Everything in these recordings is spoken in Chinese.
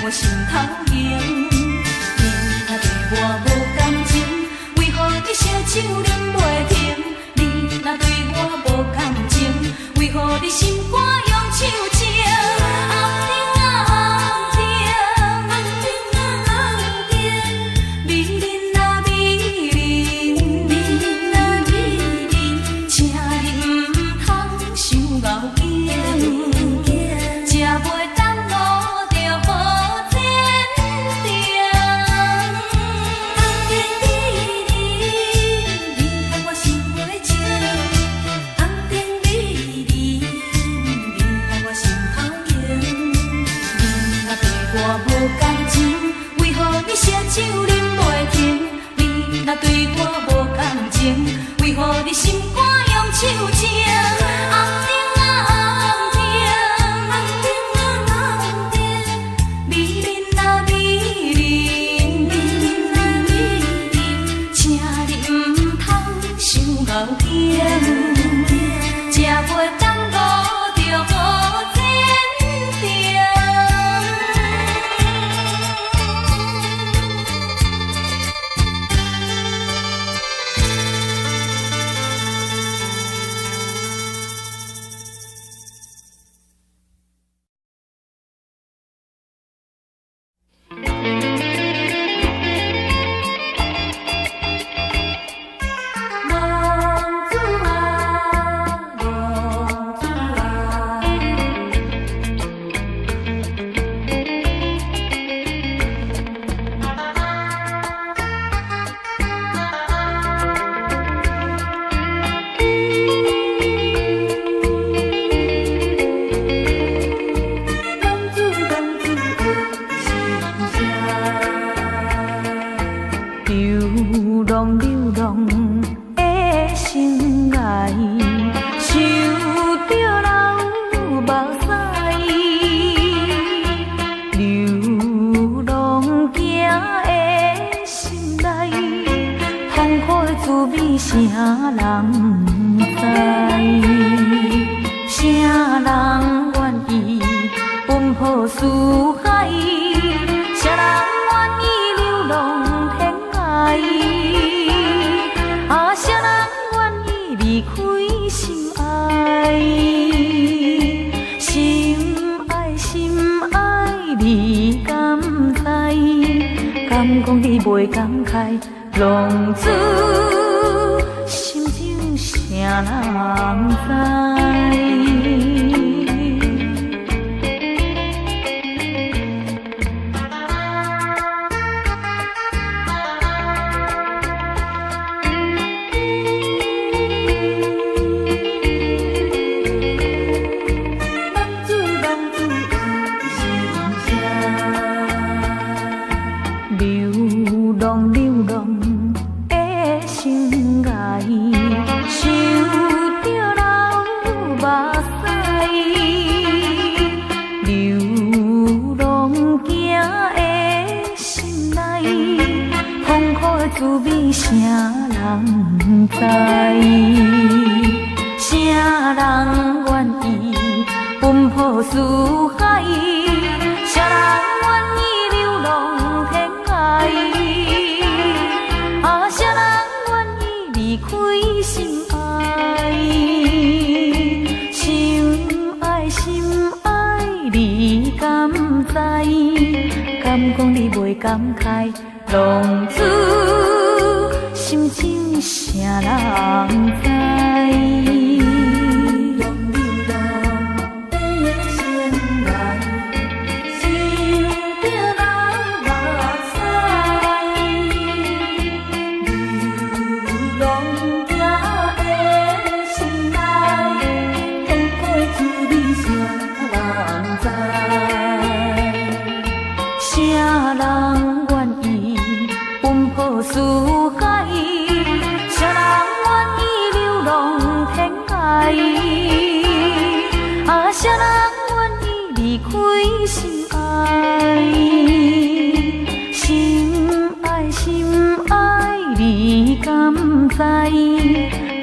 我心头凝。你若对我无感情，为何你烧酒啉袂停？你若对我无感情，为何你心肝用手情？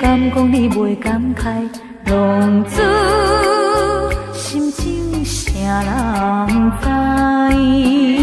敢讲你袂感慨，浪子心情啥人知？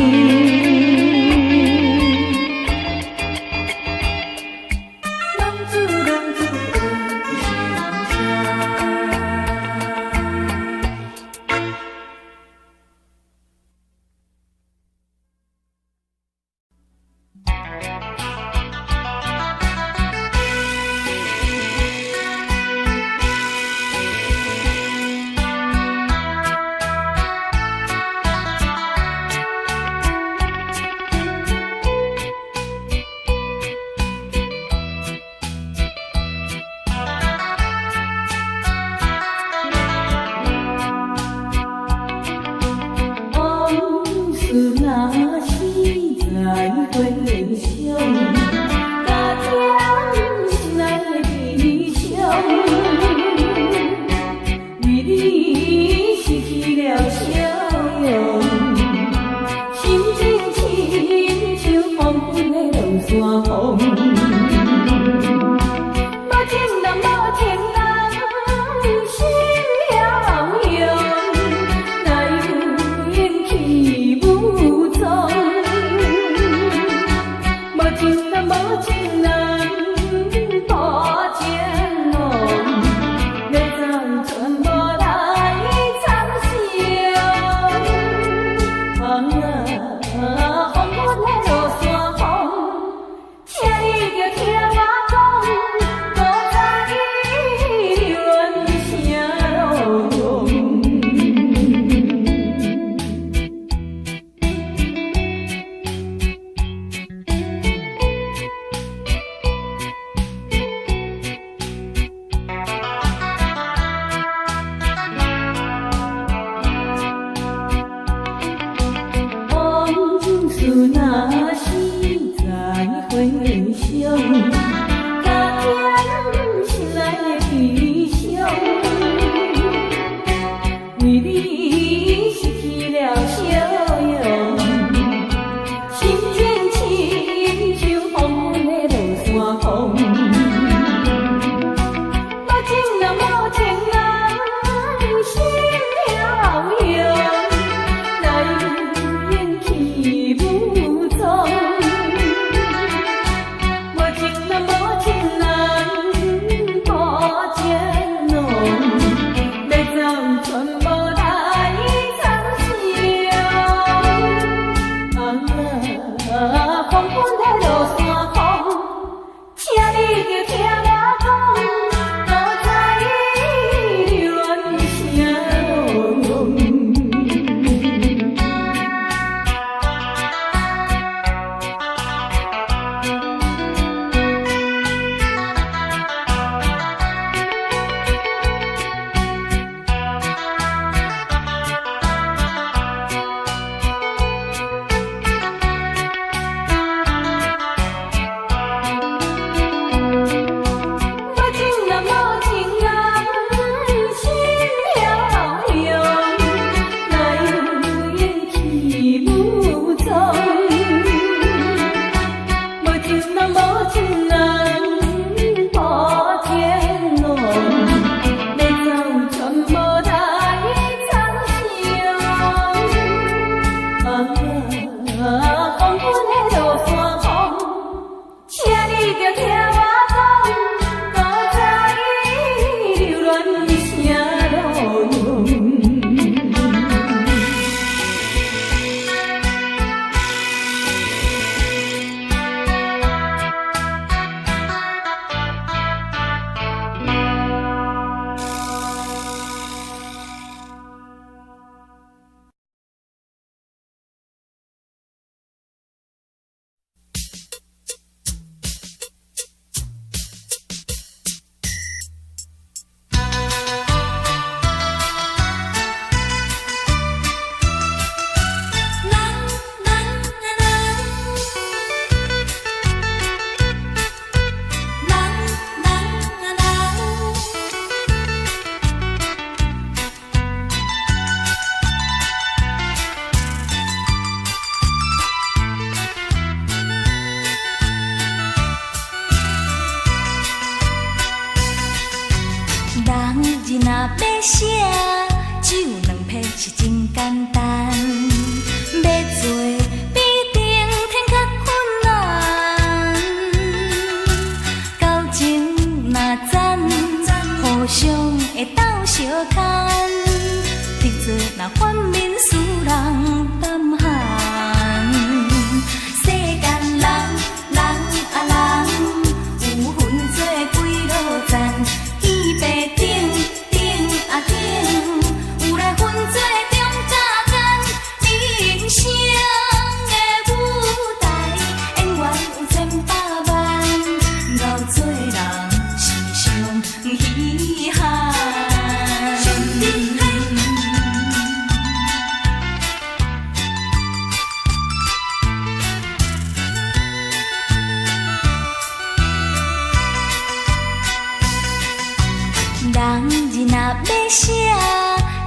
写，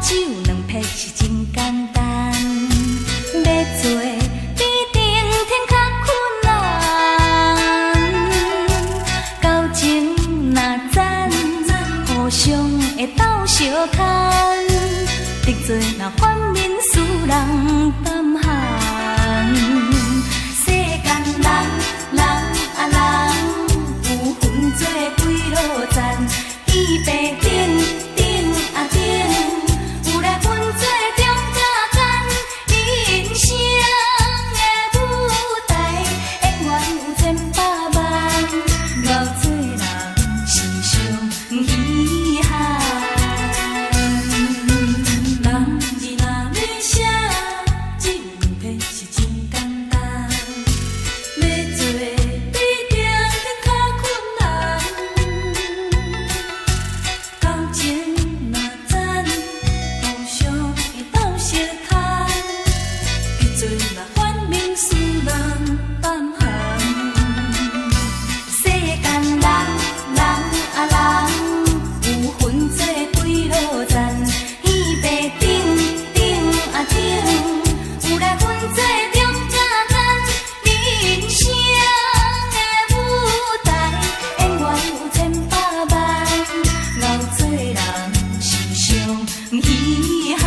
只有两撇是真简单。要做比顶天较困难，交情若赞，互相会斗相牵，得罪若反面使人胆寒。世间人有分做几路站，伊白顶顶有来分做中甲间。人生的舞台，演员有千百万，熬做人是上遗憾。人字若要写，只有两撇是真简单。要做比顶天较困难，交情若赞，互相会斗相牵，得罪若反面使人胆寒。世间人有分做几路站，耳白顶有来分做中甲间。人生的舞台，演员有千百万，熬做人是上遗憾。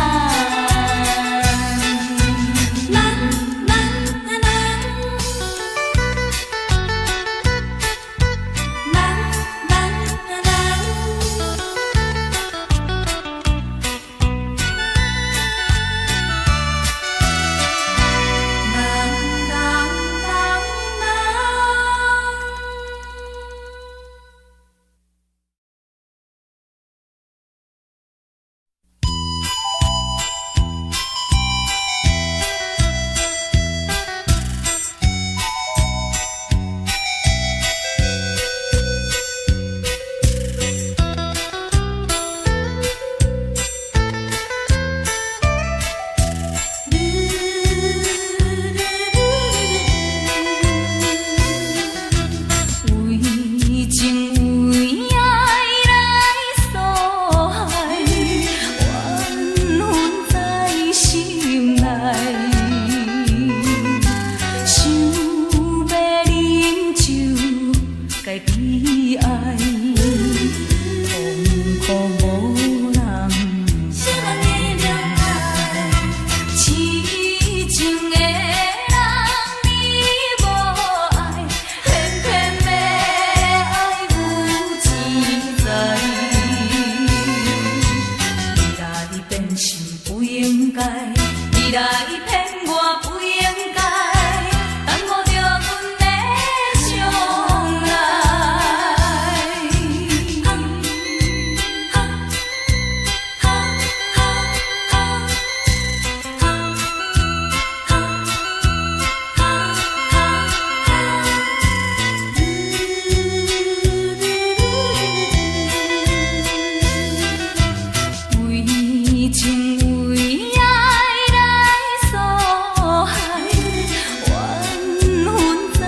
为情为爱来所害，怨恨在心内，想要饮酒该悲哀，痛苦无人知。痴情的人你无爱，偏偏要爱有钱财。你来变心不应该，你来骗我不应该，耽误着阮的将来。为情为爱来所害，怨恨在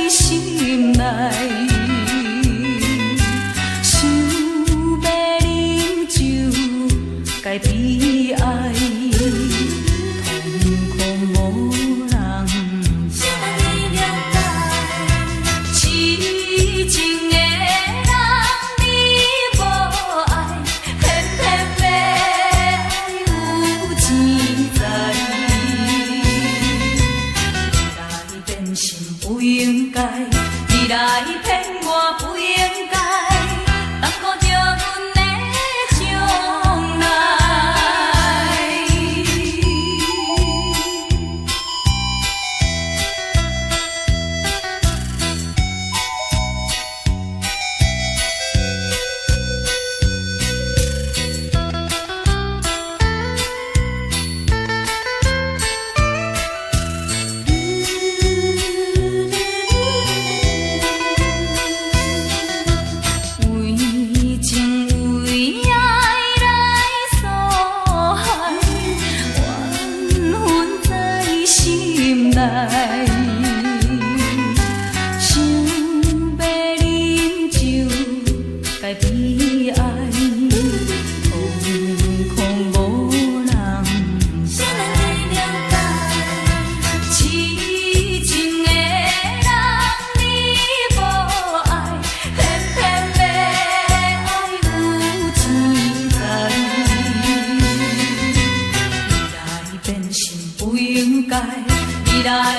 心内，想要饮酒该悲哀，痛苦无人知。痴情的人你无爱，偏偏要爱有钱财。你来变心不应该，你来骗我不应该，耽误着阮的将来。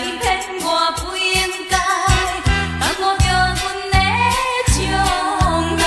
伊骗我不应该，耽误着阮的将来。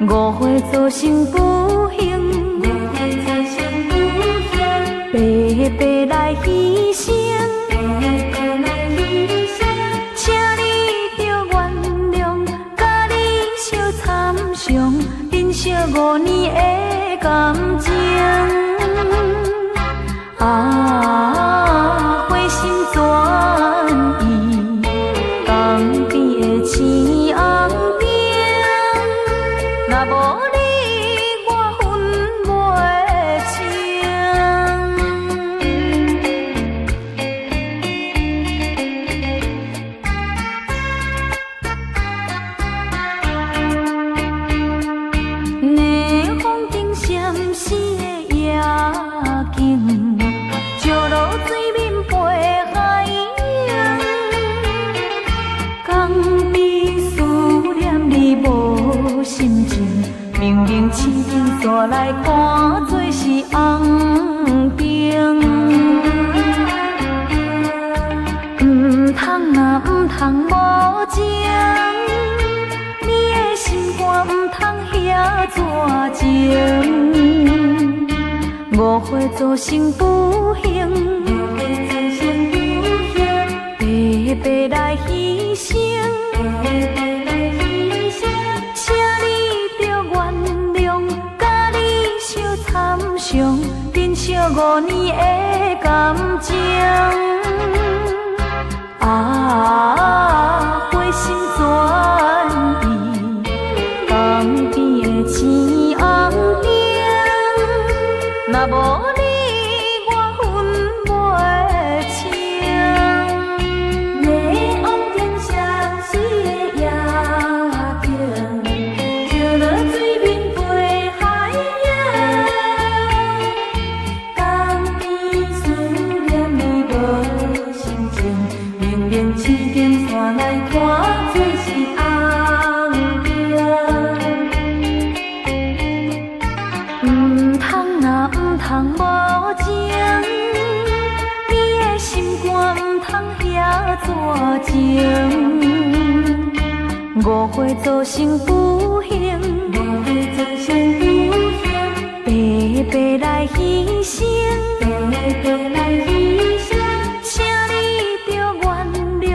误会造成不幸，白白来牺牲，请你着原谅，甲你相参详，珍惜5年的感情。花心转意，江边的青红灯，若无你，我分袂清。逆风顶闪烁的夜景，石路水面陪海洋，江边思念你无心情，明明青顶山来看做是红灯，唔通啊唔通无情，你的心肝唔通遐绝情，误会造成不幸，白白来牺牲，请你着原谅，甲你相参详，珍惜5年的感情。花心转意，江边的青红灯，若无你，我分袂清。霓虹灯闪烁的夜景，石路水面陪海洋，江边思念你无心情，明明青顶山来看做是红灯，唔通啊唔通无情，你的心肝唔通遐绝情，误会造成不幸，白白来牺牲，请你着原谅，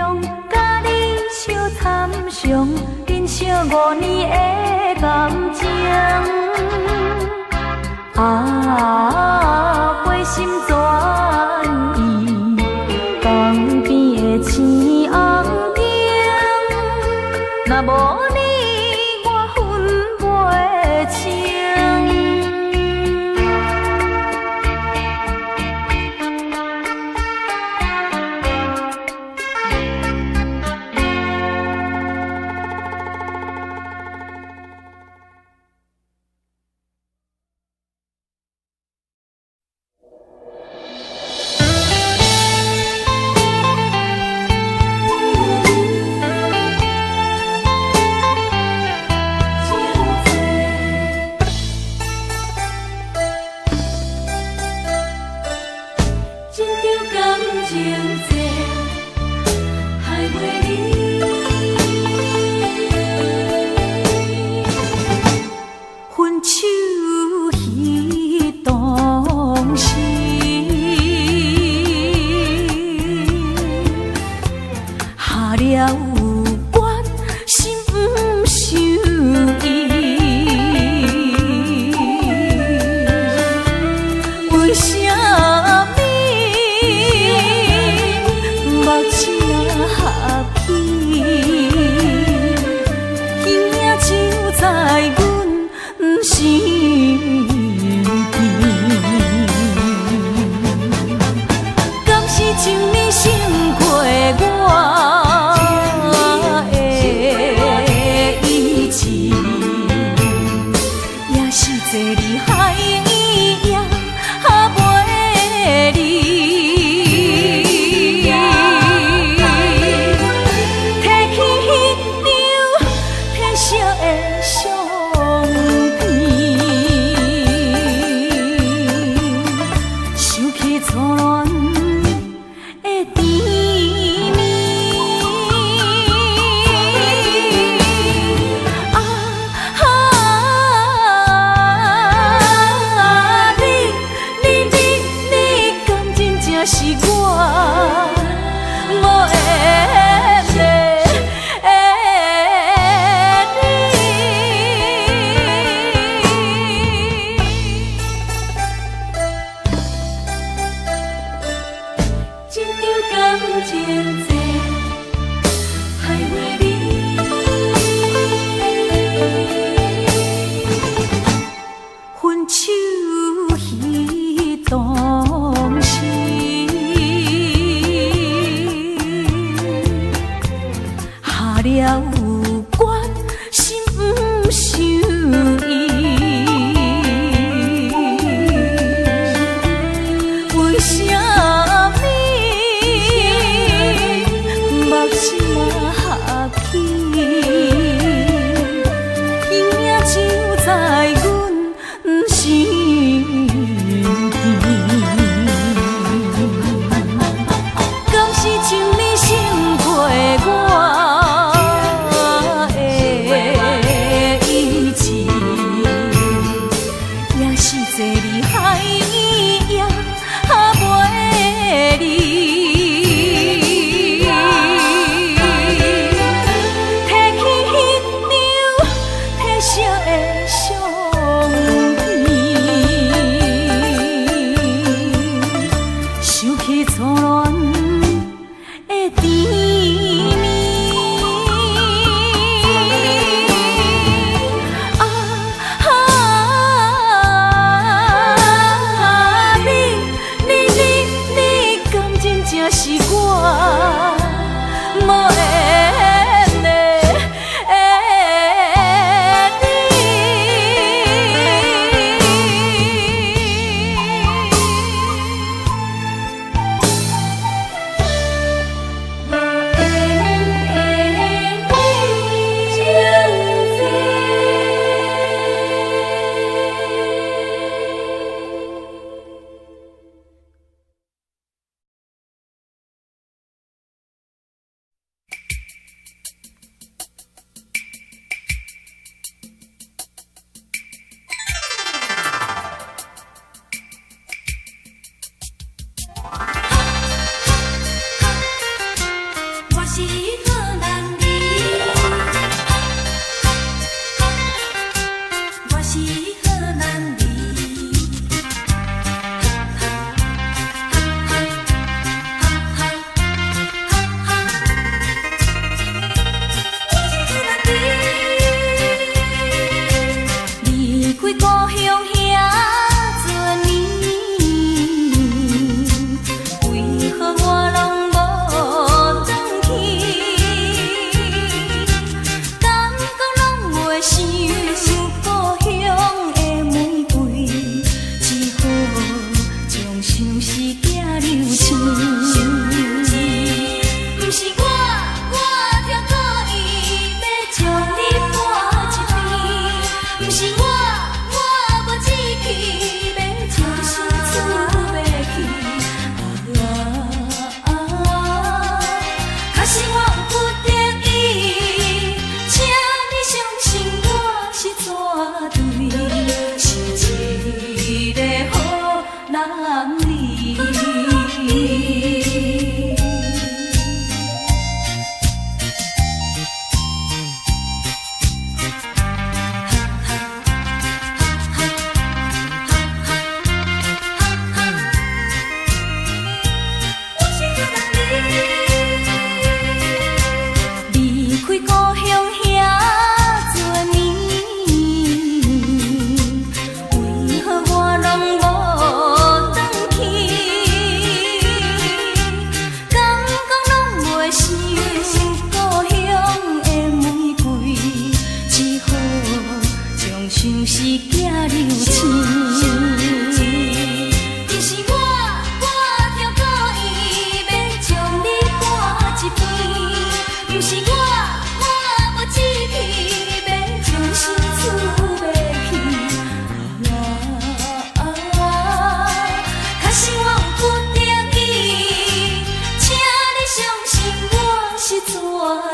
甲你相参详，珍惜5年的感情。花心转意，江边的青红灯，若无你，我分袂清。分手彼当时，下了有关，心不想伊。为什么目睭合起，惊也只有在阮身边？敢是情你胜过我的意志，也是这里海也袂离？提起迄张褪色的相片，想起初恋的甜蜜。你敢真正是我无缘的你？这张感情债还袂离，分手彼当时，下了有关，心不想伊。为什么目睭合起，惊也只有在阮身边？敢是情你胜过我的意志，也是这里海也袂离？提起迄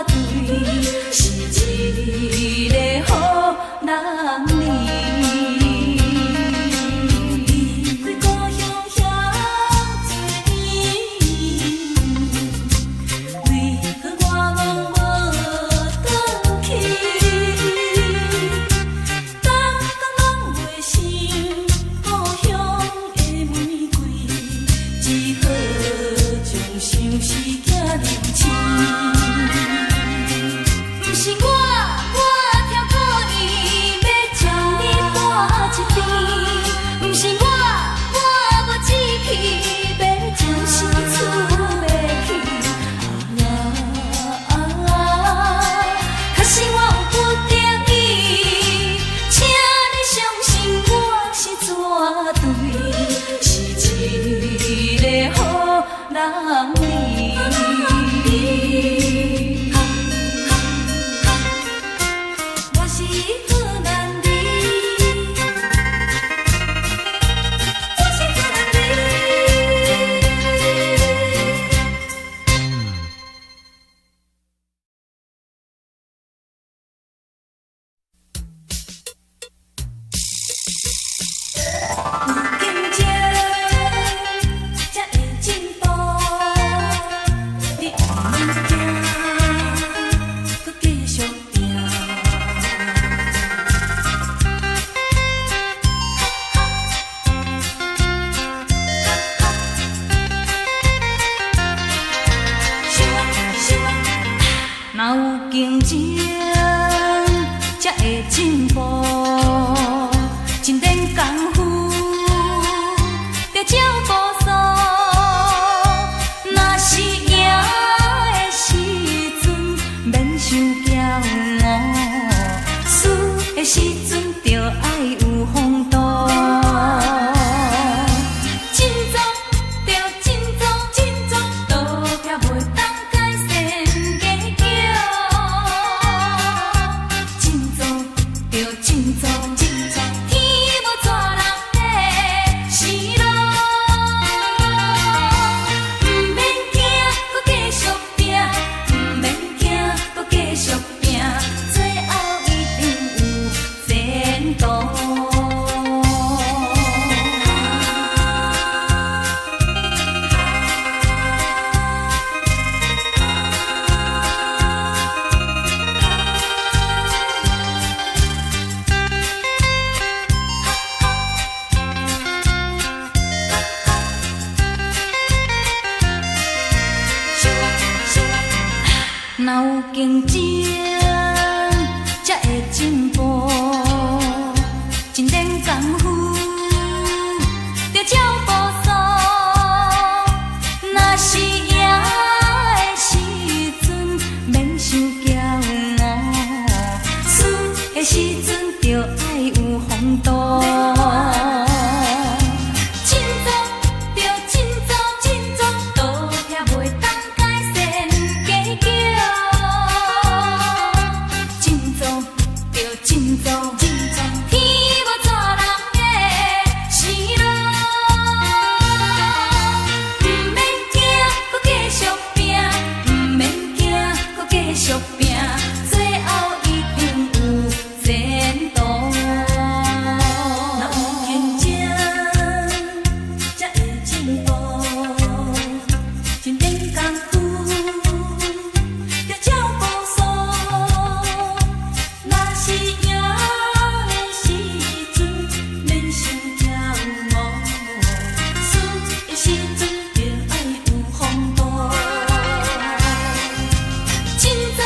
对，是一个好人哩。离开故乡遐多年，为何我拢无转去？感觉拢袂想故乡的玫瑰，只好将相思寄留青。不是我挑故意要将你搬一边，不是我无志气要将心厝买去。可是我有不得已，请你相信我是绝对，是一个好人哩。我是好男儿，我是好男儿。有竞争，才会进步。你毋免惊，搁继续拼。若有竞争，才会进步。一点功夫，着照步数。若是赢的时阵，免伤骄傲；输的时阵，着爱有风度。进步着进步，进步倒壁袂当改善计较。进步着进步，进步天无绝人的是路。毋免惊，搁继续拼；毋免惊，搁继续拼，最后一定有前途。若有竞争，才会进步。一点功夫，着照步数。若是赢的时阵，免伤骄傲；输的时阵，着爱有风度。进步着进步，进步倒壁袂当改善计较。进步着进步，进步天无绝人的是路。毋免惊，搁继续拼；毋免惊，搁继续拼，最后一定有前途。若有竞争，才会进步。一点功夫，着照步数。若是赢的时阵，免伤骄傲；输的时阵，着爱有风度。进步着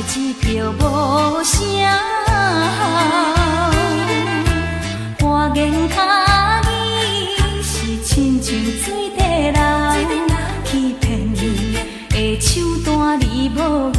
支票无声效，花言巧语是亲像水地流，欺骗你的手段你无咬。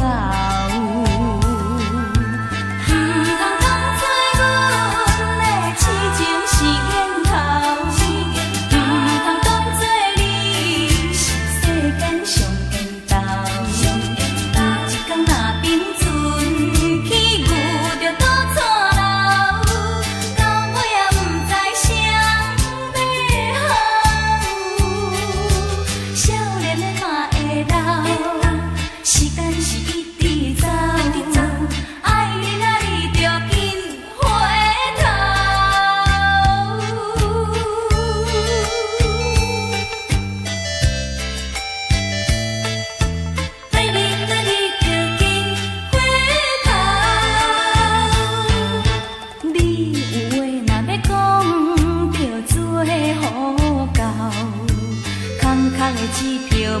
支票无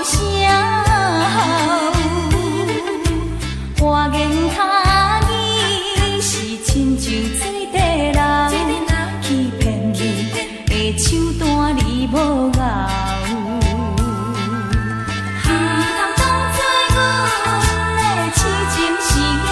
声效，花言巧语是亲像水地流，欺骗你的手段你无咬。你通当作阮的痴情是缘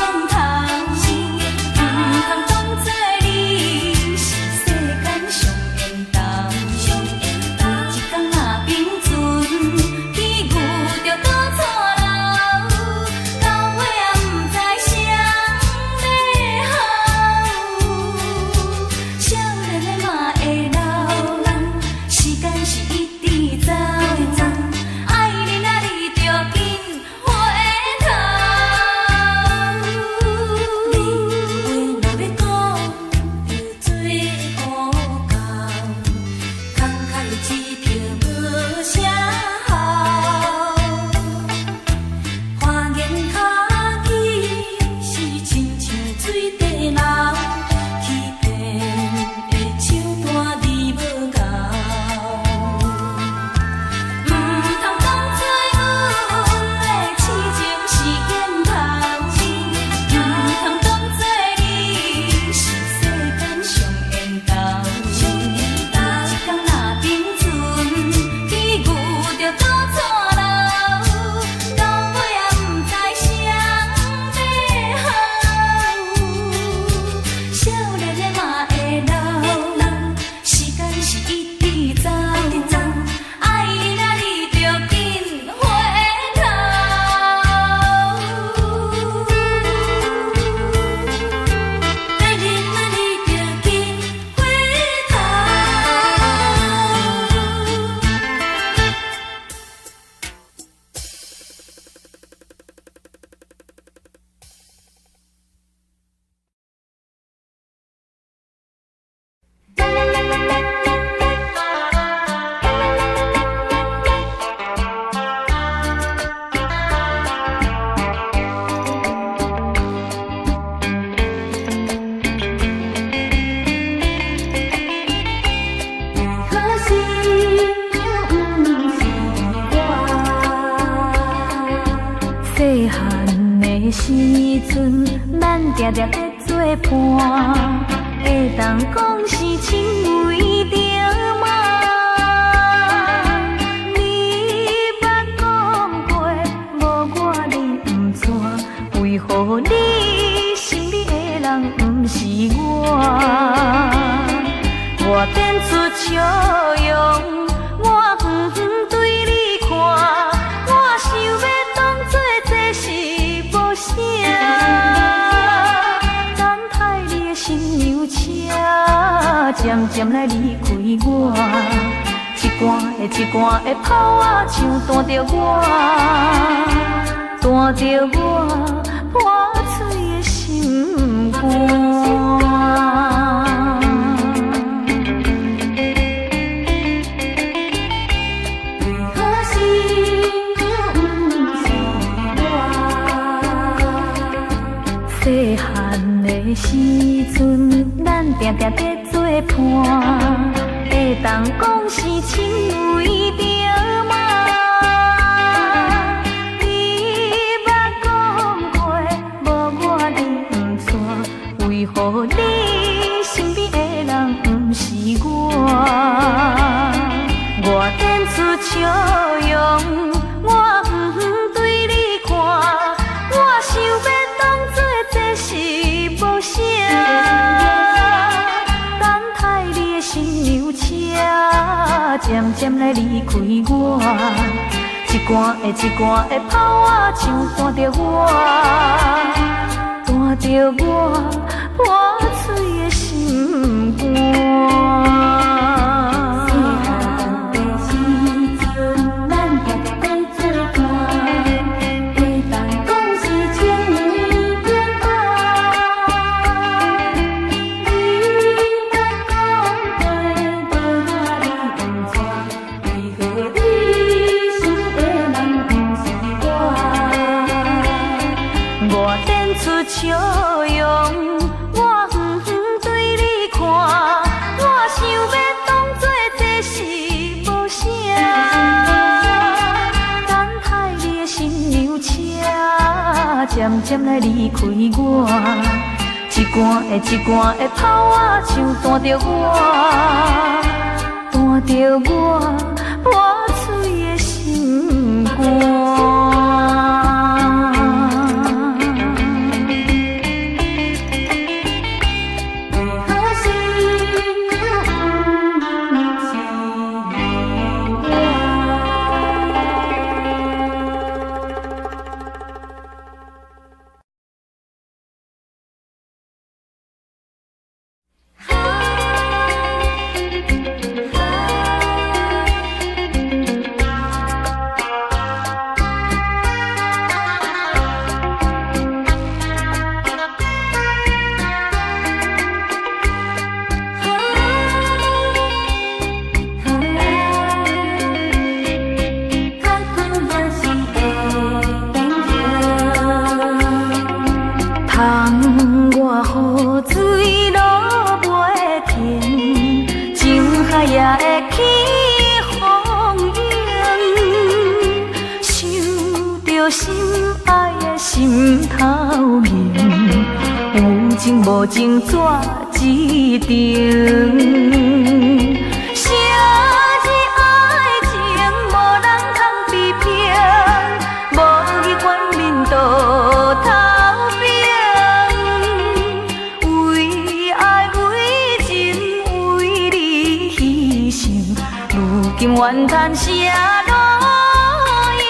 咱定定在做伴，会当讲是亲为着嘛。你捌讲过，无我你不怎，为何你心里的人不是我？我变出笑容，我远远对你看，我想要当作这是无啥。等待你的新娘车，渐渐来离开我，一段的一段的炮仔唱弹着我，弹着我破碎的心肝。细汉的时阵，咱定定在做伴，会当讲是亲为着嘛。你捌讲过，无我你不怎，为何你身边的人不是我？我展出笑容，我远远对你看，我想要当作这是无啥。等待你的新娘车，渐渐来离开我，一段的一段的炮仔唱弹着我，弹着我破碎的心肝。笑容，我远远对你看，我想要当作这是无啥。等待你的新娘车，渐渐来离开我，一段的一段的炮仔唱弹着我，弹着我破碎的心肝。无情怎一定？啥是爱情，无人通比拼，无去管面倒头边。为爱为情，为你牺牲，如今怨叹啥路用？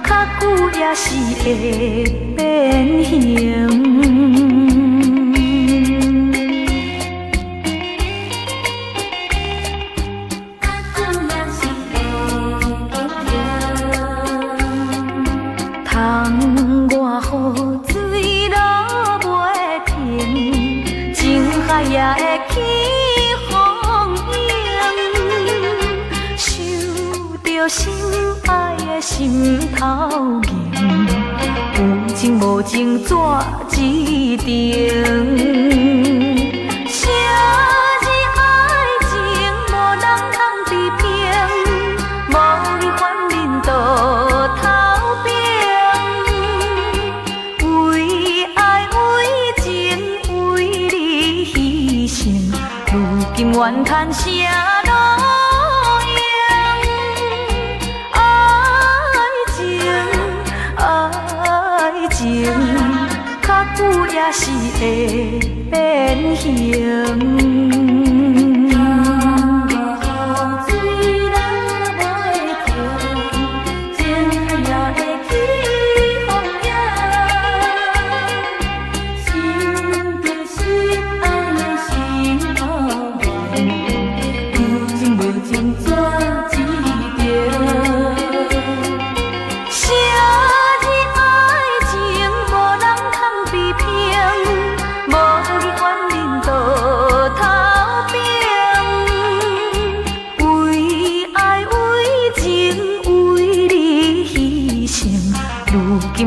较久也是会变形。窗外雨水落袂停，情海也会起风涌，想着心爱的心头硬，有情无情怎一定？啥是爱情，无人通比拼。怨叹啥路用？爱情，爱情，较久也是会变形。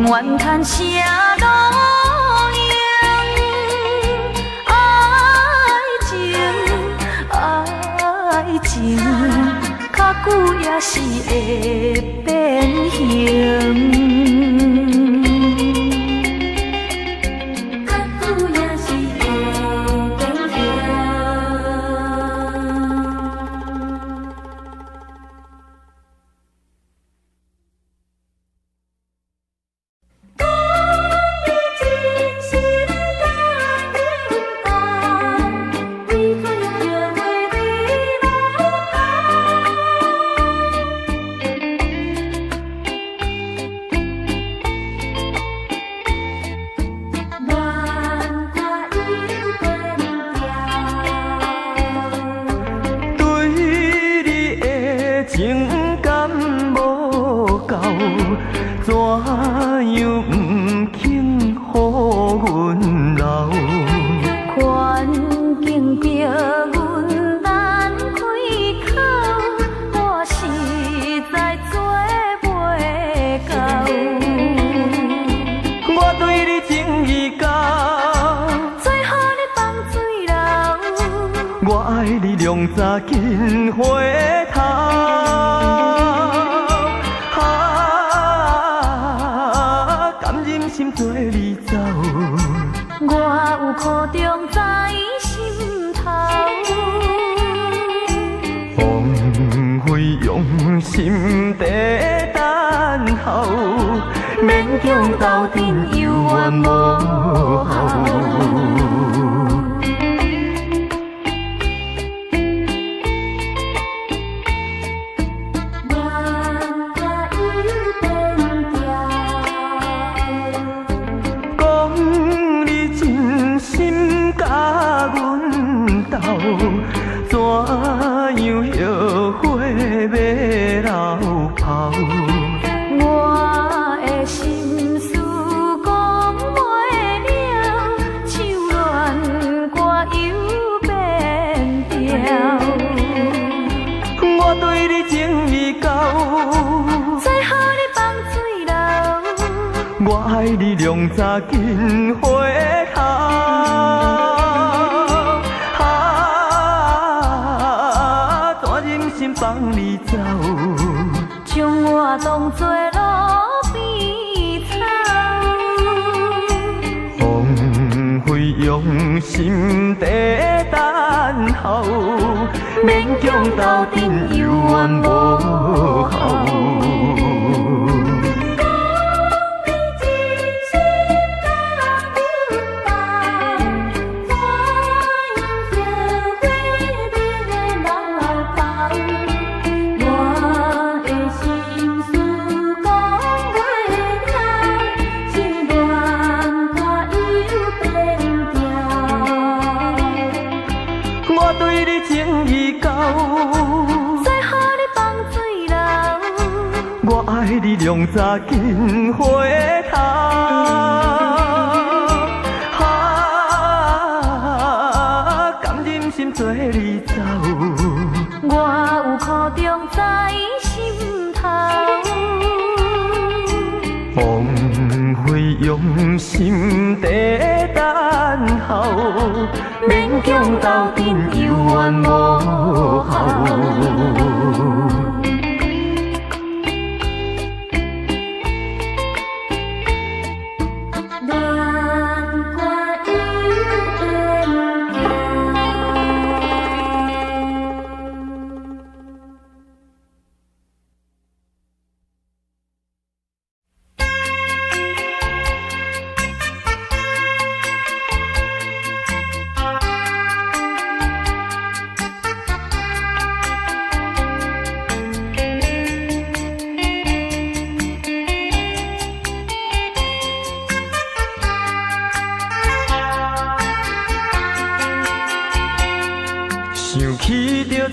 怨叹啥路用？爱情，爱情，较久也是会变形。紧回头，甘忍心做你走，我有苦衷在心头，枉费用心地等候，勉强斗阵有缘无效。怎样后悔要流泡？我的心思讲袂了，唱恋歌又变调。我对你情意厚，再予你放水流。我爱你两早紧回头。放你走，将我当作路边草，枉费用心地等候，勉强斗阵有缘无效。你两早紧回头，甘忍心做你走，我有苦衷在心头，枉费用心地等候，勉强斗阵有缘无效。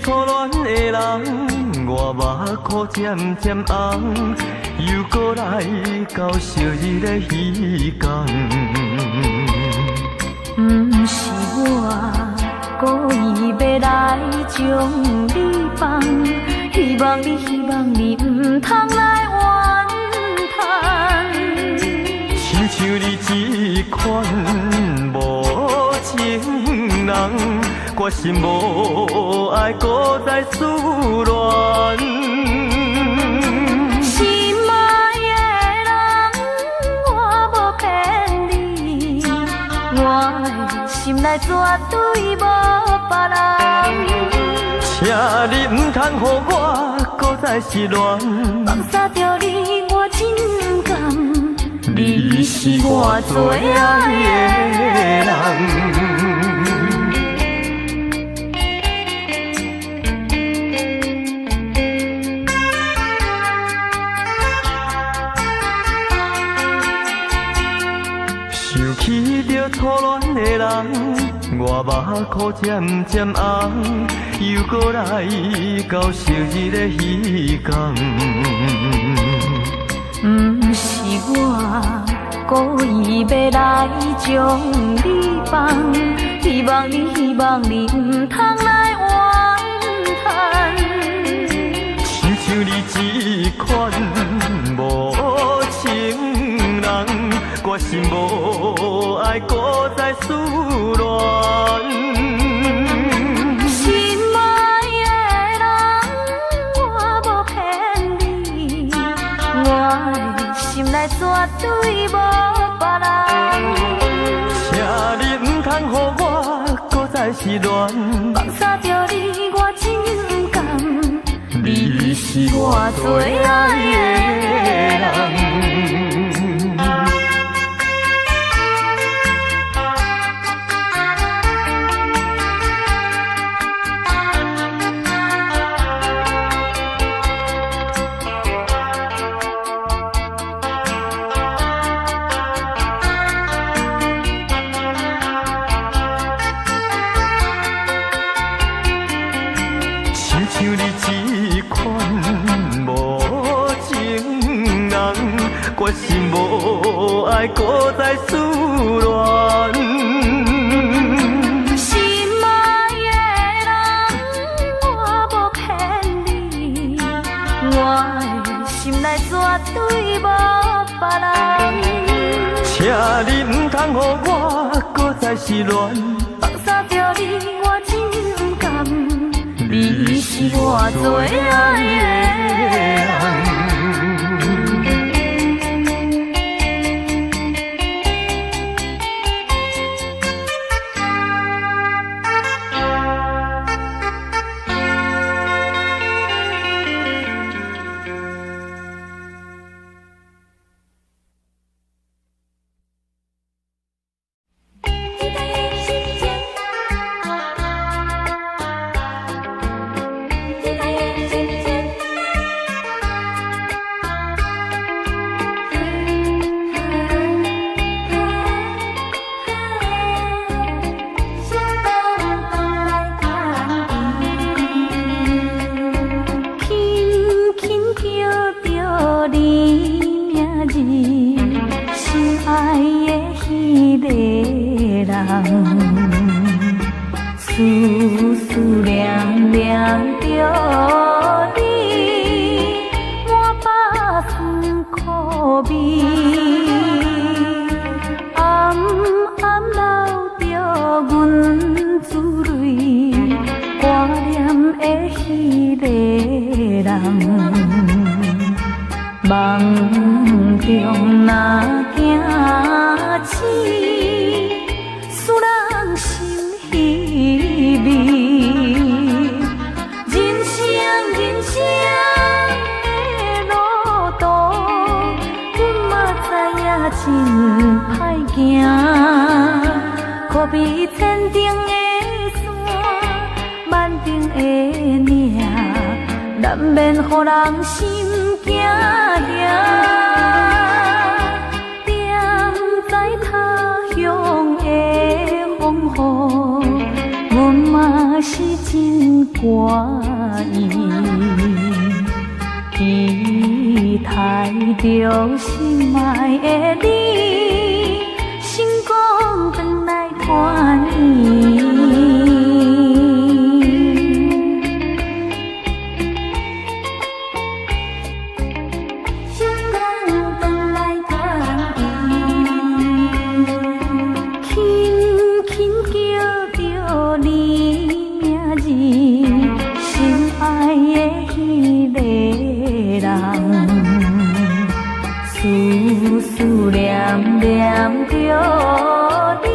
初恋的人，我目眶渐渐红，又搁来到昔日的彼港。不是我故意要来将你放，希望你不通来怨叹。亲像你这款无情人，我心无爱，搁再思恋。心爱的人，我无骗你，我的心内绝对无别人。请你唔通予我搁再失恋，放下着你，我真甘。你是我最爱的人。想起着初恋的人，我目眶渐渐红，又搁来到昔日的彼港。不是我故意要来将你放，希望你不通来怨叹。亲像你这款无情人，我心无爱，搁再思恋。心爱的人，我无骗你，我的心内绝对无别人。请你唔通予我搁再失恋，放下着你，我真甘。你是我最爱的人。像你这款无情人，我心无爱，搁再思恋。心爱的人，我无骗你，我的心内绝对无别人。请你唔通予我搁再失恋，放下着你，我真甘。你是我最爱的人。思思念念着你，满把酸苦味。暗暗留着阮珠泪，挂念的迄个人。梦中若惊醒，使人心稀微。人生的路途，阮嘛知影真歹行。可比千顶的山，万顶的岭，难免予人心惊吓。踮在他乡的风雨，阮嘛是真。歌意，期待着心爱的你，成功回来团圆。思念念着你，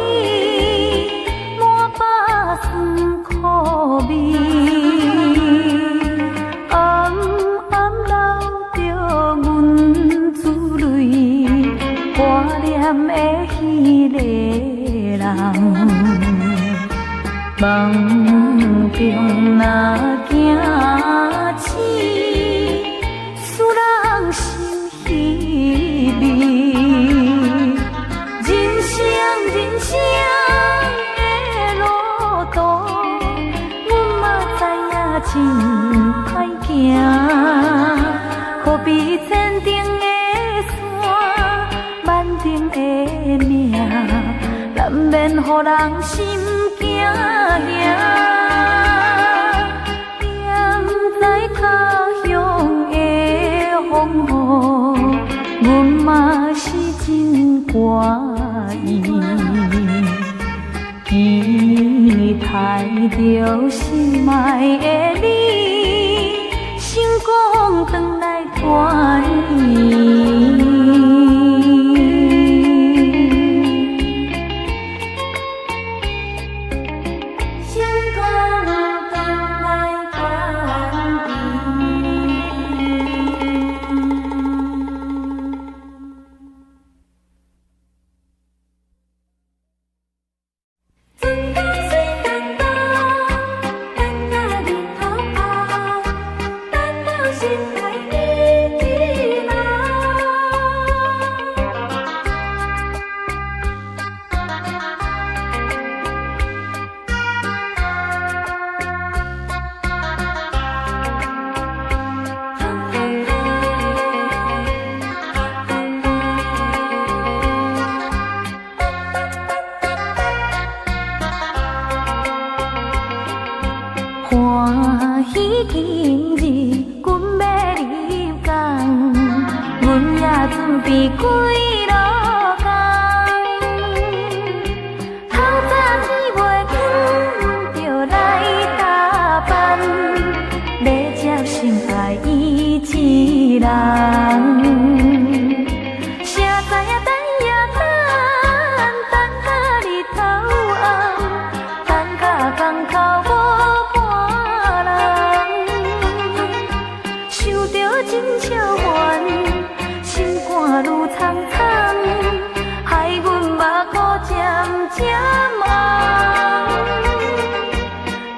满腹酸苦味，暗暗流着阮珠泪，挂念的迄个人，梦中若惊醒，使人心稀微。人生的路途，阮嘛知影真歹行。可比千重的山，万重的命，难免予人心惊吓。踮在他乡的风雨，阮嘛是真歌。期待着心爱的你，成功回来团圆。欢喜今日，阮要入港，阮也准备归路工。透早天袂光，就来打扮，要接心爱伊一人。谁知影等呀等，等到日头暗，等到港口无。真笑烦，心肝愈苍苍，害阮目眶渐渐红。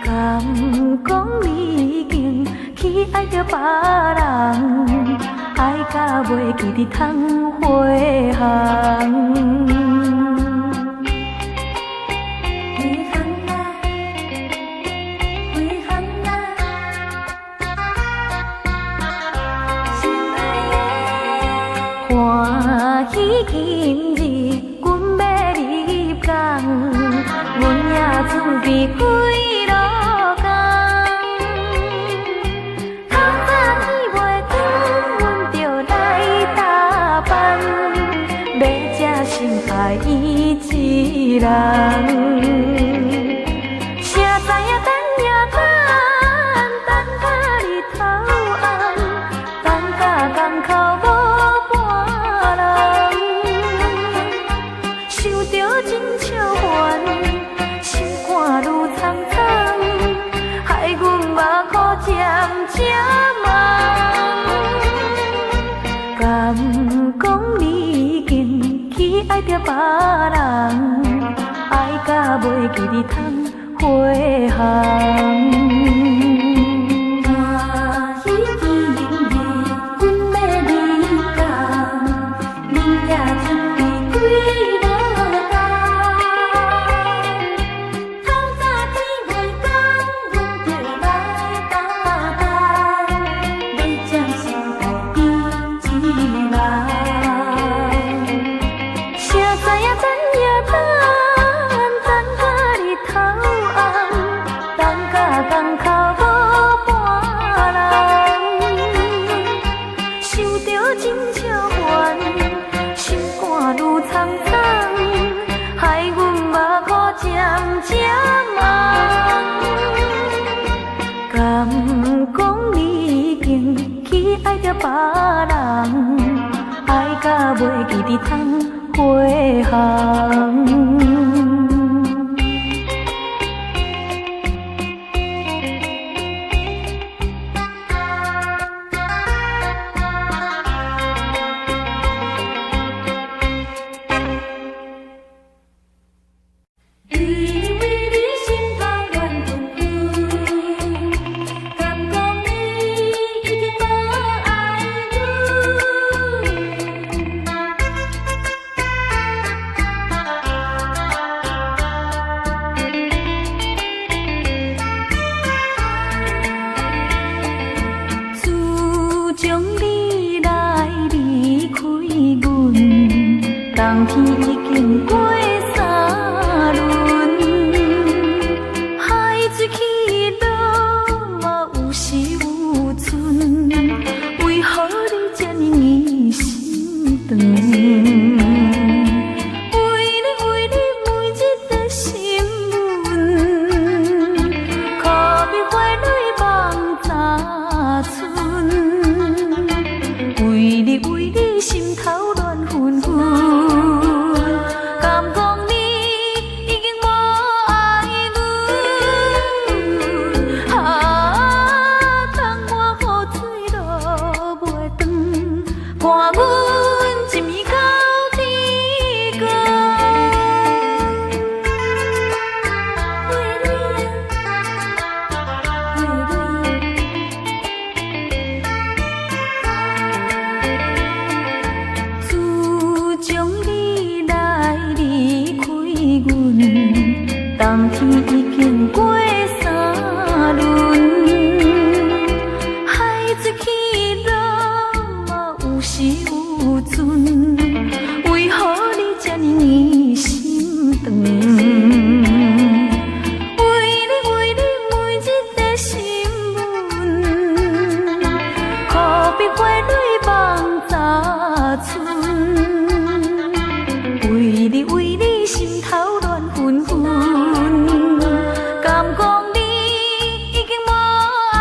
敢讲你已经去爱着别人，爱到袂记得通回航。欢喜今日，阮要入港，阮也准备归路工。透早天袂光，阮就来打扮，要接心爱伊一人。谁知影等呀等，等到日头暗，等到港口无。真笑烦，心肝愈苍苍，害阮目眶渐渐红。敢讲你已经去爱着别人，爱到袂记得通回航。真正烦，心肝愈苍苍，害阮目眶渐渐红。敢讲你已经去爱着别人，爱甲袂记得通回航。冬天已经过三轮，海水起落嘛有时有春，为何你这呢疑心肠？为你每一个新闻，可比花蕊梦早春，为你心头乱纷纷。冬天已经过三轮，海水起落嘛有时有春，为何你这呢疑心肠？为你每一个新闻，可比花蕊梦早春，为你心头乱纷纷。敢讲你已经无爱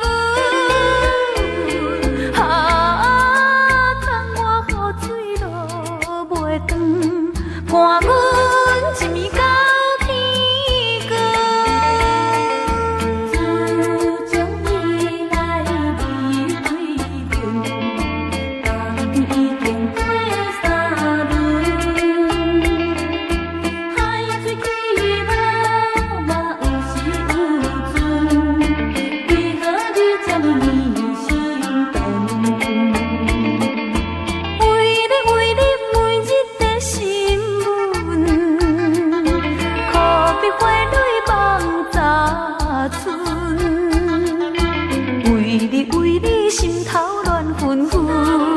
阮，通我雨水落袂长，伴阮一暝到天光。自从你来离开阮，冬天已经过三轮。为你心头乱纷纷。